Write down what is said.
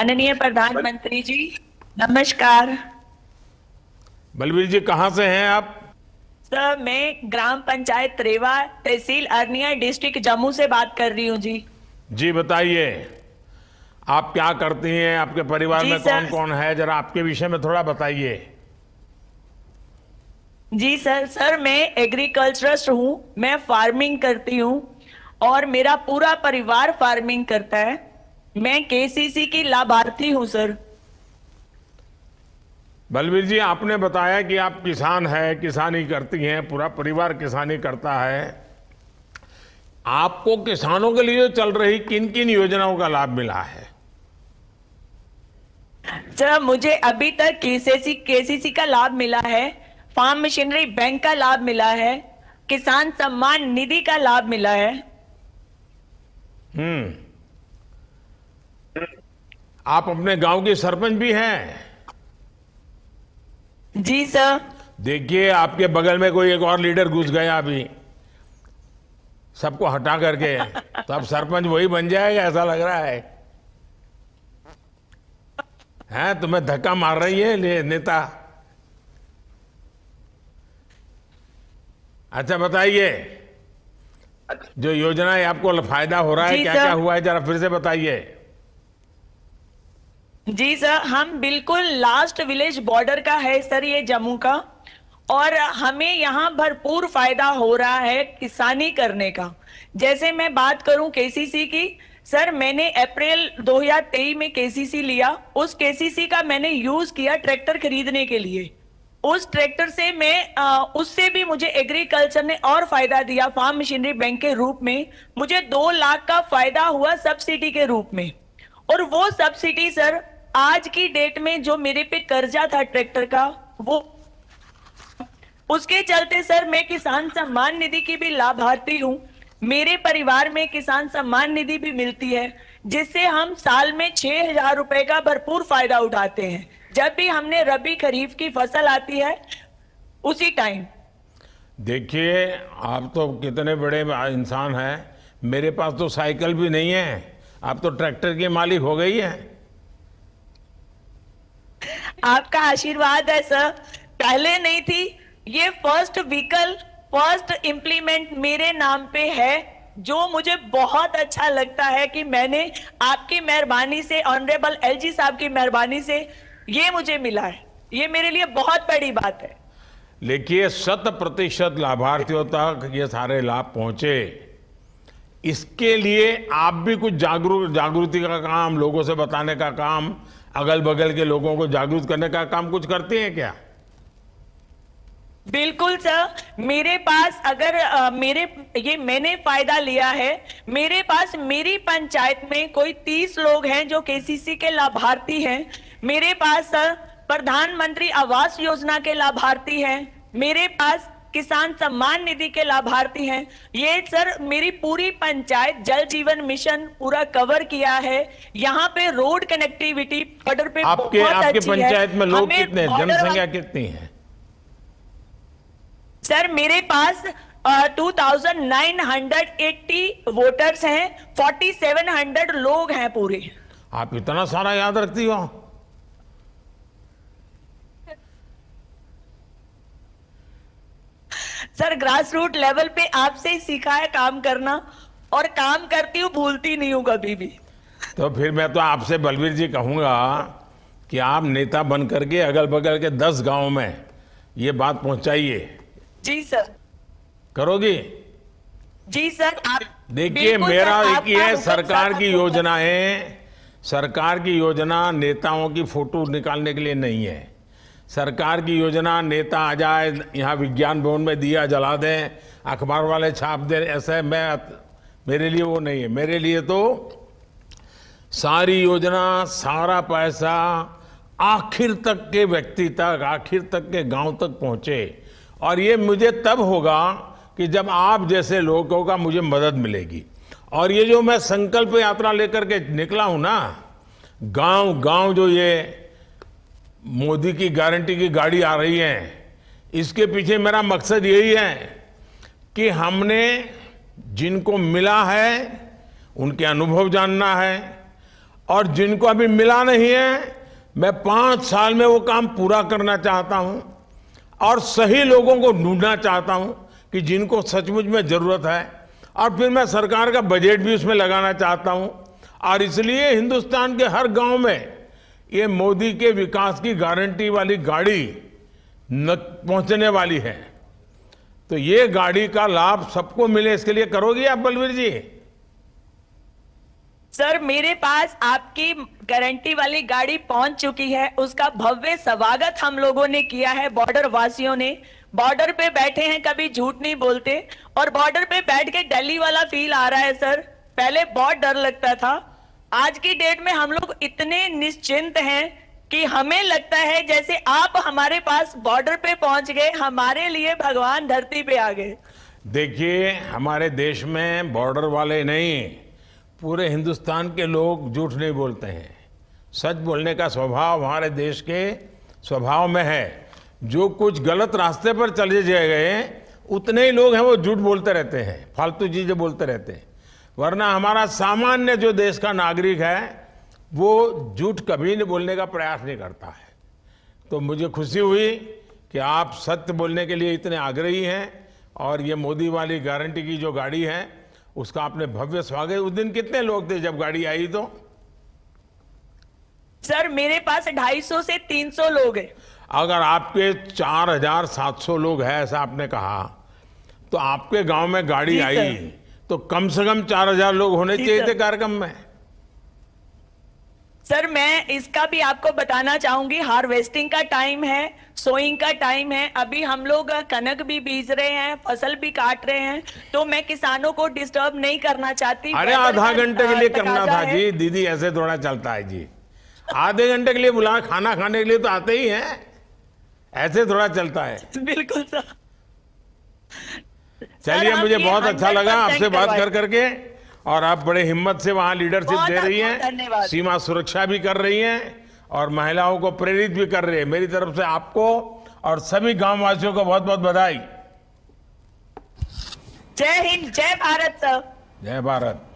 माननीय प्रधानमंत्री जी, नमस्कार। बलबीर जी, कहाँ से हैं आप? सर, मैं ग्राम पंचायत रेवा, तहसील अरनिया, डिस्ट्रिक्ट जम्मू से बात कर रही हूँ जी। जी बताइए, आप क्या करती हैं? आपके परिवार जी में कौन सर। कौन है? जरा आपके विषय में थोड़ा बताइए। जी सर, मैं एग्रीकल्चरस्ट हूँ। मैं फार्मिंग करती हूँ और मेरा पूरा परिवार फार्मिंग करता है। मैं केसीसी की लाभार्थी हूँ सर। बलबीर जी, आपने बताया कि आप किसान हैं, किसानी करती हैं, पूरा परिवार किसानी करता है। आपको किसानों के लिए चल रही किन किन योजनाओं का लाभ मिला है? सर, मुझे अभी तक केसीसी का लाभ मिला है, फार्म मशीनरी बैंक का लाभ मिला है, किसान सम्मान निधि का लाभ मिला है। हम्म। आप अपने गांव के सरपंच भी हैं? जी सर। देखिए, आपके बगल में कोई एक और लीडर घुस गया अभी, सबको हटा करके, तो अब सरपंच वही बन जाएगा ऐसा लग रहा है। हैं, तुम्हें धक्का मार रही है नेता। अच्छा बताइए, जो योजनाएं आपको फायदा हो रहा है, जी क्या क्या सर। हुआ है, जरा फिर से बताइए। जी सर, हम बिल्कुल लास्ट विलेज बॉर्डर का है सर ये जम्मू का, और हमें यहाँ भरपूर फायदा हो रहा है किसानी करने का। जैसे मैं बात करूं केसीसी की, सर मैंने अप्रैल 2023 में केसीसी लिया। उस केसीसी का मैंने यूज किया ट्रैक्टर खरीदने के लिए। उस ट्रैक्टर से उससे भी मुझे एग्रीकल्चर ने और फायदा दिया फार्म मशीनरी बैंक के रूप में। मुझे 2 लाख का फायदा हुआ सब्सिडी के रूप में। और वो सब्सिडी सर, आज की डेट में जो मेरे पे कर्जा था ट्रैक्टर का, वो उसके चलते सर मैं किसान सम्मान निधि की भी लाभार्थी हूँ। मेरे परिवार में किसान सम्मान निधि भी मिलती है, जिससे हम साल में 6,000 रुपए का भरपूर फायदा उठाते हैं जब भी हमने रबी खरीफ की फसल आती है उसी टाइम। देखिए, आप तो कितने बड़े इंसान हैं। मेरे पास तो साइकिल भी नहीं है, आप तो ट्रैक्टर की मालिक हो गई है। आपका आशीर्वाद है सर। पहले नहीं थी, ये फर्स्ट व्हीकल, फर्स्ट इंप्लीमेंट मेरे नाम पे है, जो मुझे बहुत अच्छा लगता है कि मैंने आपकी मेहरबानी से, ऑनरेबल एलजी साहब की मेहरबानी से ये मुझे मिला है। ये मेरे लिए बहुत बड़ी बात है। देखिए, 100% लाभार्थियों तक ये सारे लाभ पहुंचे, इसके लिए आप भी कुछ जागृति का काम, लोगों से बताने का काम, अगल बगल के लोगों को जागरूक करने का काम कुछ करते हैं क्या? बिल्कुल सर। मेरे पास अगर मैंने फायदा लिया है। मेरे पास मेरी पंचायत में कोई 30 लोग हैं जो केसीसी के लाभार्थी हैं। मेरे पास सर प्रधानमंत्री आवास योजना के लाभार्थी हैं। मेरे पास किसान सम्मान निधि के लाभार्थी हैं। ये सर मेरी पूरी पंचायत जल जीवन मिशन पूरा कवर किया है। यहाँ पे रोड कनेक्टिविटी बॉर्डर पे आपके बहुत आपके अच्छी पंचायत है। में लोग हमें कितने हैं? बॉर्डर जनसंख्या कितनी है? सर मेरे पास 2980 वोटर्स हैं। 4700 लोग हैं पूरे। आप इतना सारा याद रखती हो? सर ग्रास रूट लेवल पे आपसे ही सीखा है काम करना, और काम करती हूँ, भूलती नहीं हूँ कभी भी। तो फिर मैं तो आपसे बलबीर जी कहूंगा कि आप नेता बन करके अगल बगल के 10 गांव में ये बात पहुंचाइए। जी सर। करोगी? जी सर, आप देखिए, बिल्कुल मेरा सर, एक ही आपका है, हुक्म सरकार सर, की योजनाएं, सरकार की योजना नेताओं की फोटो निकालने के लिए नहीं है। सरकार की योजना नेता आ जाए, यहाँ विज्ञान भवन में दिया जला दें, अखबार वाले छाप दें, ऐसे मेरे लिए वो नहीं है। मेरे लिए तो सारी योजना, सारा पैसा आखिर तक के व्यक्ति तक, आखिर तक के गांव तक पहुंचे। और ये मुझे तब होगा कि जब आप जैसे लोगों का मुझे मदद मिलेगी। और ये जो मैं संकल्प यात्रा लेकर के निकला हूं ना, गांव गांव जो ये मोदी की गारंटी की गाड़ी आ रही है, इसके पीछे मेरा मकसद यही है कि हमने जिनको मिला है उनके अनुभव जानना है, और जिनको अभी मिला नहीं है, मैं 5 साल में वो काम पूरा करना चाहता हूं और सही लोगों को ढूंढना चाहता हूं कि जिनको सचमुच में जरूरत है, और फिर मैं सरकार का बजट भी उसमें लगाना चाहता हूं। और इसलिए हिंदुस्तान के हर गांव में ये मोदी के विकास की गारंटी वाली गाड़ी पहुंचने वाली है। तो ये गाड़ी का लाभ सबको मिले, इसके लिए करोगी आप बलवीर जी? सर, मेरे पास आपकी गारंटी वाली गाड़ी पहुंच चुकी है। उसका भव्य स्वागत हम लोगों ने किया है, बॉर्डर वासियों ने। बॉर्डर पे बैठे हैं, कभी झूठ नहीं बोलते, और बॉर्डर पे बैठ के दिल्ली वाला फील आ रहा है सर। पहले बहुत डर लगता था, आज की डेट में हम लोग इतने निश्चिंत हैं कि हमें लगता है जैसे आप हमारे पास बॉर्डर पे पहुंच गए, हमारे लिए भगवान धरती पे आ गए। देखिए, हमारे देश में बॉर्डर वाले नहीं, पूरे हिंदुस्तान के लोग झूठ नहीं बोलते हैं। सच बोलने का स्वभाव हमारे देश के स्वभाव में है। जो कुछ गलत रास्ते पर चले गए, उतने ही लोग हैं वो झूठ बोलते रहते हैं, फालतू चीजें बोलते रहते हैं। वरना हमारा सामान्य जो देश का नागरिक है वो झूठ कभी नहीं बोलने का प्रयास नहीं करता है। तो मुझे खुशी हुई कि आप सत्य बोलने के लिए इतने आग्रही हैं, और ये मोदी वाली गारंटी की जो गाड़ी है उसका आपने भव्य स्वागत। उस दिन कितने लोग थे जब गाड़ी आई? तो सर, मेरे पास 250 से 300 लोग हैं। अगर आपके 4700 लोग हैं, ऐसा आपने कहा, तो आपके गांव में गाड़ी आई तो कम से कम 4000 लोग होने चाहिए थे कार्यक्रम में। सर, मैं इसका भी आपको बताना चाहूंगी, हार्वेस्टिंग का टाइम है, सोइंग का टाइम है। अभी हम लोग कनक भी बीज रहे हैं, फसल भी काट रहे हैं, तो मैं किसानों को डिस्टर्ब नहीं करना चाहती। अरे आधा घंटे के लिए करना था जी, दीदी ऐसे थोड़ा चलता है जी। आधे घंटे के लिए बुला, खाना खाने के लिए तो आते ही हैं, ऐसे थोड़ा चलता है। बिल्कुल सर। चलिए, मुझे बहुत अच्छा लगा आपसे बात कर करके, और आप बड़े हिम्मत से वहां लीडरशिप दे रही हैं, सीमा सुरक्षा भी कर रही हैं और महिलाओं को प्रेरित भी कर रही है। मेरी तरफ से आपको और सभी गांव वासियों को बहुत बहुत बधाई। जय हिंद, जय भारत सर। जय भारत।